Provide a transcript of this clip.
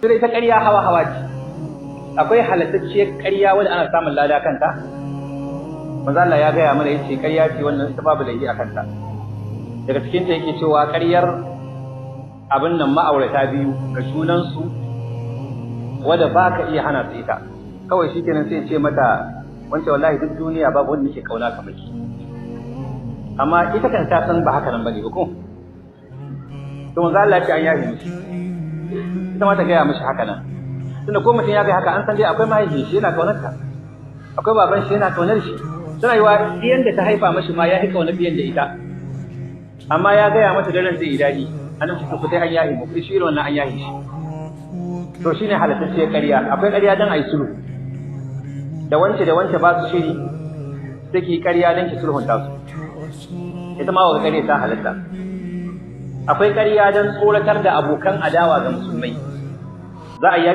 sai ita ƙarya hawa ce. Akwai halattacciyar ƙarya wanda ana samun lada kanta. Manzo Allah ya gaya mana yace ƙarya ce wannan ita babu laifi a kanta. Daga cikin ta yake cewa ƙaryar abin nan ma'aurata biyu ga junansu wanda ba ka iya hana su ita. Kawai shikenan sai ce mata wance wallahi duk duniya babu wanda nake kauna kamar ki. Amma ita kan ta san ba haka nan bane ba ko? To manzo Allah ya ce an yafe mishi. Ita ma ta gaya mishi haka nan. Tunda ko mutum ya ga haka an san dai akwai mahaifi shi yana kaunar ta. Akwai baban shi yana kaunar shi. Tana yiwa diyan da ta haifa mishi ma ya yi kaunar biyan da ita. Amma ya gaya mata daren zai yi daɗi. Annabi ku sai an yafe mu shi irin wannan an yafe shi. To shine halattacciyar ƙarya. Akwai ƙarya dan ayi sulhu. Da wance ba su shiri take ƙarya dan ki sulhunta su. Ita ma wa ƙarya ta halatta. Akwai ƙarya dan tsoratar da abokan adawa ga musulmai. Za a yi